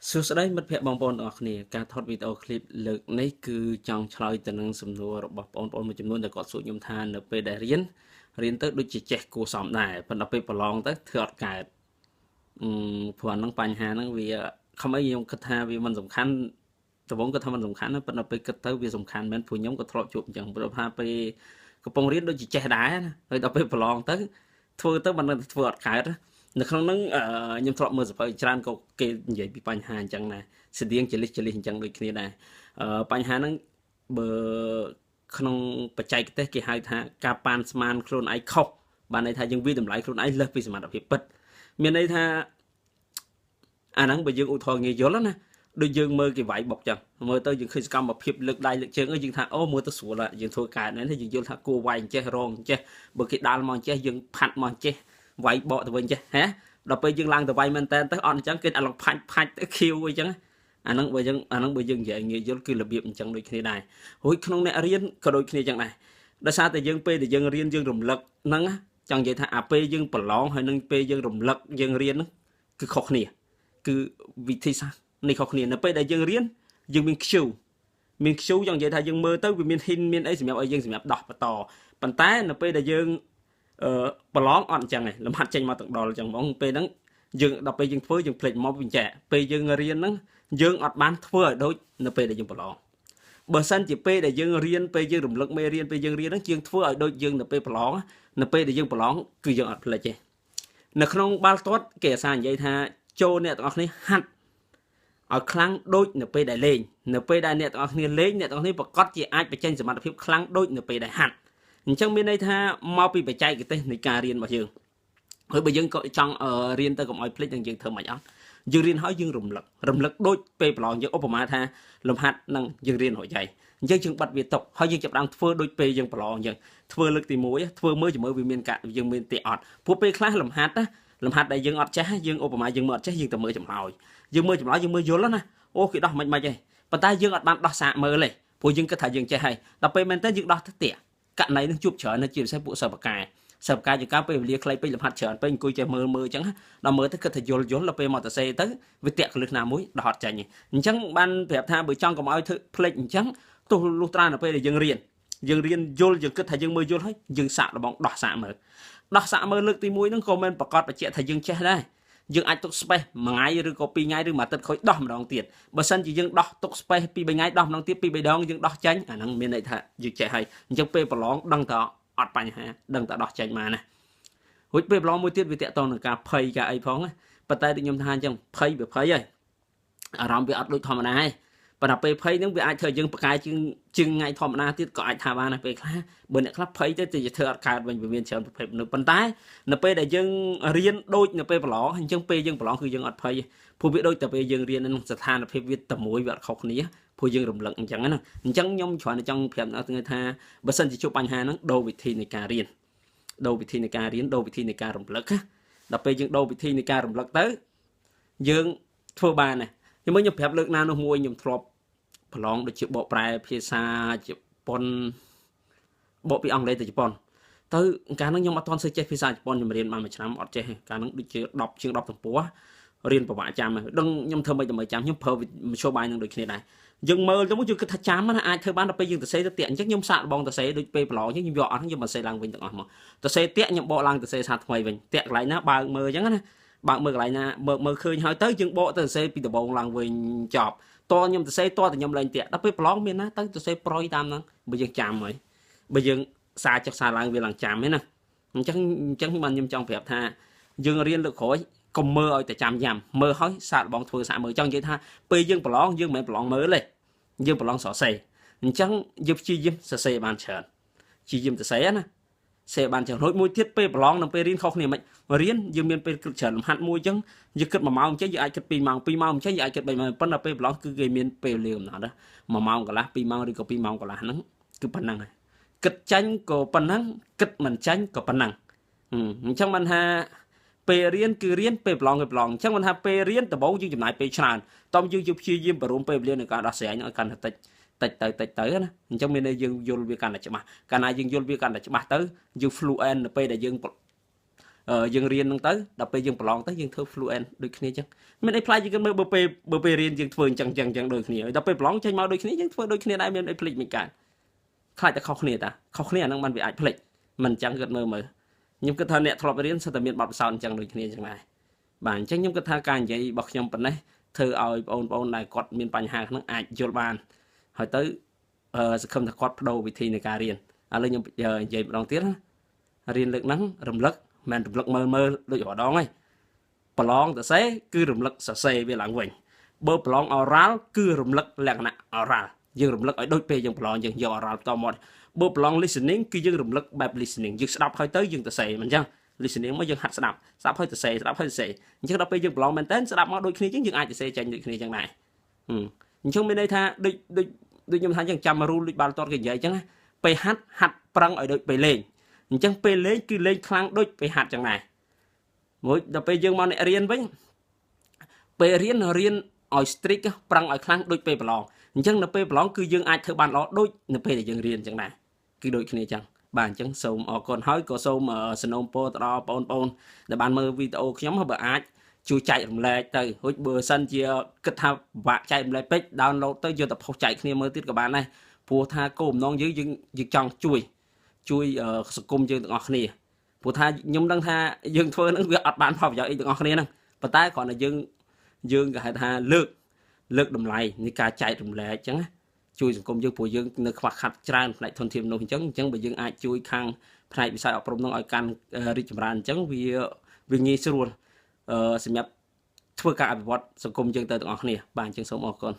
សួស្តីមិត្តភ័ក្តិបងប្អូនទាំងអស់គ្នាការថតវីដេអូឃ្លីបលើកនេះគឺចង់ឆ្លើយទៅនឹងសំណួររបស់បងប្អូនមួយចំនួនដែលគាត់សួរខ្ញុំថានៅពេលដែលរៀនទៅដូចជាចេះគួរសមដែរប៉ុន្តែពេលប្រឡងទៅធ្វើអត់កើតព្រោះអានឹងបញ្ហាហ្នឹងវាខំអីខ្ញុំគិតថាវាមិនសំខាន់ដំបូងគាត់ថាមិនសំខាន់ប៉ុន្តែពេលគិតទៅវាសំខាន់មែនព្រោះខ្ញុំក៏ធ្លាប់ជួបអញ្ចឹងព្រោះថាពេលកំពុងរៀនដូចជាចេះដែរណាហើយដល់ពេលប្រឡងទៅធ្វើទៅមិនដឹងធ្វើអត់កើតនៅក្នុងហ្នឹងខ្ញុំធ្លាប់មើលសភៅច្រើនក៏គេនិយាយពីបញ្ហាអញ្ចឹងដែរស្តៀងចលិះអញ្ចឹងដូចគ្នាដែរបញ្ហាហ្នឹងបើក្នុងបច្ចេកទេសគេហៅថាការប៉ានស្មានខ្លួនឯងខុសបានន័យថាយើងវាតម្លៃខ្លួនឯងលើសពីសមត្ថភាពពិតមានន័យថាអាហ្នឹងបើយើងឧទាហរណ៍ងាយយល់ណាដូចយើងមើលគេវាយបុកចឹងមើលទៅយើងឃើញសកម្មភាពលើកដៃលើកជើងយើងថាអូមើលទៅស្រួលយើងធ្វើកើតហ្នឹងយើងយល់ថាគួរវាយអញ្ចេះរងអញ្ចេះបើគេដាល់មកអញ្ចេះយើងផាត់មកអញ្ចេះវាយបកទៅវិញចេះហ៎ដល់ពេលយើងឡើងទៅវាយមែនតើទៅអត់អញ្ចឹងគេអាចឡើងផាច់ទៅខៀវអញ្ចឹងអាហ្នឹងបើយើងនិយាយងាយយល់គឺរបៀបអញ្ចឹងដូចគ្នាដែររួចក្នុងអ្នករៀនក៏ដូចគ្នាអញ្ចឹងដែរដោយសារតែយើងពេលដែលយើងរៀនយើងរំលឹកហ្នឹងចង់និយាយថាអាពេលយើងប្រឡងហើយនឹងពេលយើងរំលឹកយើងរៀនហ្នឹងគឺខុសគ្នាគឺវិធីសាស្ត្រនេះខុសគ្នានៅពេលដែលយើងរៀនយើងមាន Q ចង់និយាយថាយើងមើលទៅវាមាន hint មានអីសម្រាប់ឲ្យយើងសម្រាប់ដោះបន្តប៉ុន្តែនៅពេលដែលយើងប្រឡងអត់អញ្ចឹងឯងលំហាត់ចេញមកទាំងដល់អញ្ចឹងហ្មងពេលហ្នឹងយើងដល់ពេលយើងធ្វើយើងភ្លេចមកវិញចាពេលយើងរៀនហ្នឹងយើងអត់បានធ្វើឲ្យដូចនៅពេលដែលយើងប្រឡងបើសិនជាពេលដែលយើងរៀនពេលយើងរំលឹកមេរៀនពេលយើងរៀនហ្នឹងយើងធ្វើឲ្យដូចយើងនៅពេលប្រឡងនៅពេលដែលយើងប្រឡងគឺយើងអត់ភ្លេចទេនៅក្នុងបាល់ទាត់គេអាសានិយាយថាចូលអ្នកទាំងអស់គ្នាហាត់ឲ្យខ្លាំងដូចនៅពេលដែលលេងនៅពេលដែលអ្នកទាំងអស់គ្នាលេងអ្នកទាំងអស់គ្នាប្រកាសជាអាចបញ្ចេញសមត្ថភាពខ្លាំងដូចនៅពេលដែលហាត់អញ្ចឹងមានន័យថាមកពីបច្ចេកទេសនៃការរៀនរបស់យើងហើយបើយើងក៏ចង់រៀនទៅកុំឲ្យភ្លេចនឹងយើងធ្វើមិនអត់យើងរៀនហើយយើងរំលឹកដូចពេលប្រឡងយើងឧបមាថាលំហាត់នឹងយើងរៀនរួចហើយអញ្ចឹងយើងបិទវាទុកហើយយើងចាប់ដើមធ្វើដូចពេលយើងប្រឡងអញ្ចឹងធ្វើលើកទី1ធ្វើមើលជាមួយវាមានកាយើងមានទេអត់ព្រោះពេលខ្លះលំហាត់ដែលយើងអត់ចេះយើងឧបមាយើងមើលអត់ចេះយើងទៅមើលចម្លើយយើងមើលយល់ណាអូគេដោះមិនហីប៉ុន្តែយើងអត់បានដោះសាកមើលទេព្រោះយើងគិតថាយើងចេះហើយដល់ពេលមែនតើយើងដោះទៅទៀតករណីនឹងជួបច្រើនជាពិសេសពួកសិស្សបកាជាការពេលវេលាខ្លីពេកលំហាត់ច្រើនពេកអង្គុយចេះមើលអញ្ចឹងដល់មើលទៅគិតថាយល់ដល់ពេលមកទៅសេទៅវាតាក់កលឹះណាមួយដោះអត់ចាញ់អញ្ចឹងបានប្រាប់ថាបើចង់កុំឲ្យធ្វើភ្លេចអញ្ចឹងទោះលុះត្រានៅពេលដែលយើងរៀនយល់យើងគិតថាយើងមើលយល់ហើយយើងសាកល្បងដោះសាកមើលលើកទី1ហ្នឹងក៏មិនប្រកាសបញ្ជាក់ថាយើងចេះដែរយើងអាចទុក space មួយថ្ងៃឬក៏2ថ្ងៃឬមួយអាទិត្យខូចដោះម្ដងទៀតបើសិនជាយើងដោះទុក space 2 3ថ្ងៃដោះម្ដងទៀត2 3ដងយើងដោះចាញ់អាហ្នឹងមានន័យថាយើងចេះហើយអញ្ចឹងពេលប្រឡងដឹងតើអត់បញ្ហាដឹងតើដោះចាញ់មកណារួចពេលប្រឡងមួយទៀតវាតាក់ទងនឹងការភ័យការអីផងណាប៉ុន្តែដូចខ្ញុំថាអញ្ចឹងភ័យហើយអារម្មណ៍វាអត់ដូចធម្មតាទេប៉ុន្តែពេលភ័យហ្នឹងវាអាចធ្វើយើងប្រកែកជាងថ្ងៃធម្មតាទៀតក៏អាចថាបានដែរពេលខ្លះបើអ្នកខ្លះភ័យទៅជាធ្វើអត់កើតវិញវាមានច្រើនប្រភេទមនុស្សប៉ុន្តែនៅពេលដែលយើងរៀនដូចនៅពេលប្រឡងអញ្ចឹងពេលយើងប្រឡងគឺយើងអត់ភ័យព្រោះវាដូចតែពេលយើងរៀនក្នុងស្ថានភាពវាតែមួយវាអត់ខុសគ្នាព្រោះយើងរំលឹកអញ្ចឹងណាអញ្ចឹងខ្ញុំច្រើនតែចង់ប្រាប់អ្នកទាំងថាបើសិនជាជួបបញ្ហាហ្នឹងដូរវិធីនៃការរៀនដូរវិធីនៃការរំលឹកដល់ពេលយើងដូរវិធីនៃការរំលឹកទៅយើងធ្វើបានណាខ្ញុំប្រាប់លើកណានោះមួយខ្ញុំធ្លាប់ប្រឡងដូចជាបកប្រែភាសាជប៉ុនបកពីអង់គ្លេសទៅជប៉ុនទៅកាលហ្នឹងខ្ញុំអត់ទាន់សូវចេះភាសាជប៉ុនខ្ញុំរៀនបានមួយឆ្នាំអត់ចេះកាលហ្នឹងដូចជា10ជាង10ទំព័ររៀនប្រវាក់ចាំដឹងខ្ញុំធ្វើមិនដើម្បីចាំខ្ញុំប្រើមធ្យោបាយនឹងដូចគ្នាដែរយើងមើលទៅមកយើងគិតថាចាំណាអាចធ្វើបានដល់ពេលយើងទៅសេទៅតាក់អញ្ចឹងខ្ញុំសាកល្បងទៅសេដូចពេលប្រឡងអញ្ចឹងខ្ញុំយកអត់ខ្ញុំមកសេឡើងវិញទាំងអស់មកទៅសេតាក់ខ្ញុំបកឡើងទៅសេសាថ្មីវិញតាក់កន្លែងណាបើកមើលអញ្ចឹងណាបើកមើលកន្លែងណាមើលឃើញហើយទៅយើងបកទៅសេពីដំបងឡើងវិញចប់តខ្ញុំទៅសេតតែខ្ញុំលែងតាក់ដល់ពេលប្រឡងមានណាទៅសេប្រយតាមហ្នឹងបើយើងចាំហើយបើយើងសារចុះសារឡើងវាឡើងចាំហ្នឹងណាអញ្ចឹងបានខ្ញុំចង់ប្រាប់ថាយើងរៀនលើកក្រោយកុំមើលឲ្យតែចាំយ៉ាំមើលហើយសាកល្បងធ្វើសាកមើលចង់និយាយថាពេលយើងប្រឡងយើងមិនមែនប្រឡងមើលទេយើងប្រឡងសរសេរអញ្ចឹងយើងព្យាយាមសរសេរបានច្រើនព្យាយាមសរសេរណាសេបានច្រើនរួចមួយទៀតពេលប្រឡងនិងពេលរៀនខុសគ្នាមិនរៀនយើងមានពេលគិតច្រើនលំហាត់មួយអញ្ចឹងយើងគិត1ម៉ោងអញ្ចឹងយើងអាចគិត2ម៉ោងអញ្ចឹងយើងអាចគិត3ម៉ោងប៉ុន្តែពេលប្រឡងគឺគេមានពេលវេលាកំណត់ណា1ម៉ោងកន្លះ2ម៉ោងឬក៏2ម៉ោងកន្លះហ្នឹងគឺប៉ុណ្ណឹងហើយគិតចាញ់ក៏ប៉ុណ្ណឹងគិតមិនចាញ់ក៏ប៉ុណ្ណឹងអញ្ចឹងបានថាពេលរៀនគឺរៀនពេលប្រឡងគឺប្រឡងអញ្ចឹងបានថាពេលរៀនដំបូងយើងចំណាយពេលច្រើនតោះយើងព្យាយាមបរួមពេលវេលាในការដោះស្រាយឲ្យកាន់តែតិចទៅណាអញ្ចឹងមានន័យយើងយល់វាកាន់តែច្បាស់កាលណាយើងយល់វាកាន់តែច្បាស់ទៅយើង fluent នៅពេលដែលយើង យើងរៀនហ្នឹងទៅដល់ពេលយើងប្រឡងទៅយើងធ្វើ fluent ដូចគ្នាចឹងមានអីផ្លាយយើងមើលបើពេលរៀនយើងធ្វើអញ្ចឹងដូចគ្នាដល់ពេលប្រឡងចេញមកដូចគ្នាយើងធ្វើដូចគ្នាដែរមានអីភ្លេចមិនកើតខ្លាចតែខុសគ្នាតាខុសគ្នាអាហ្នឹងมันវាអាចភ្លេចមិនអញ្ចឹងគិតមើលខ្ញុំគិតថាអ្នកធ្លាប់រៀនសិតតែមានបទពិសោធន៍អញ្ចឹងដូចគ្នាចឹងដែរបាទអញ្ចឹងខ្ញុំគិតថាការនិយាយរបស់ខ្ញុំប៉ុណ្ណេះធ្វើឲ្យបងប្អូនដែលគាត់មានបញ្ហាហ្នឹងអាចយល់បានហើយទៅសង្ឃឹមថាគាត់បដូរវិធីនៃការរៀនឥឡូវខ្ញុំនិយាយម្ដងទៀតណារៀនលើកហ្នឹងរំលឹកមិនរំលឹកមើលដូចម្ដងហ្នឹងប្រឡងសរសេរគឺរំលឹកសរសេរវាឡើងវិញបើប្រឡង oral គឺរំលឹកលក្ខណៈ oral យើងរំលឹកឲ្យដូចពេលយើងប្រឡងយើងយក oral តមកបើប្រឡង listening គឺយើងរំលឹកបែប listening យើងស្ដាប់ហើយទៅយើងសរសេរមិនអញ្ចឹង listening មកយើងហាត់ស្ដាប់ហើយសរសេរស្ដាប់ហើយសរសេរអញ្ចឹងដល់ពេលយើងប្រឡងមែនតើស្ដាប់មកដូចគ្នាអញ្ចឹងយើងអាចសរសេរចេញដូចគ្នាអញ្ចឹងដែរអញ្ចឹងមានន័យថាដូចខ្ញុំថាអញ្ចឹងចាំរូលដូចបាល់ទាត់គេនិយាយអញ្ចឹងពេលហាត់ប្រឹងឲ្យដូចពេលលេងអញ្ចឹងពេលលេងគឺលេងខ្លាំងដូចពេលហាត់អញ្ចឹងដែរមួយដល់ពេលយើងមកអ្នករៀនវិញពេលរៀនឲ្យ strict ប្រឹងឲ្យខ្លាំងដូចពេលប្រឡងអញ្ចឹងនៅពេលប្រឡងគឺយើងអាចធ្វើបានល្អដូចនៅពេលដែលយើងរៀនអញ្ចឹងដែរគឺដូចគ្នាអញ្ចឹងបាទអញ្ចឹងសូមអរគុណហើយក៏សូមសនំពរទៅដល់បងប្អូនដែលបានមើលវីដេអូខ្ញុំបើអាចជួយចែករំលែកទៅរួចបើសិនជាគិតថាពិបាកចែករំលែកពេក download ទៅយកទៅផុសចែកគ្នាមើលទៀតក៏បានដែរព្រោះថាគោលបំណងយើងចង់ជួយសង្គមយើងទាំងអស់គ្នាព្រោះថាខ្ញុំដឹងថាយើងធ្វើហ្នឹងវាអត់បានផលប្រយោជន៍អីទាំងអស់គ្នាហ្នឹងប៉ុន្តែគ្រាន់តែយើងគេហៅថាលើកតម្លៃនៃការចែករំលែកអញ្ចឹងណាជួយសង្គមយើងព្រោះយើងនៅខ្វះខាតច្រើនផ្នែកធនធានមនុស្សអញ្ចឹងបើយើងអាចជួយខាងផ្នែកវិស័យអប់រំនោះឲ្យកាន់រីកចម្រើនអញ្ចឹងវាងាយស្រួលសម្រាប់ធ្វើការអភិវឌ្ឍសង្គមយើងទៅទាំងអស់គ្នាបាទអញ្ចឹងសូមអរគុណ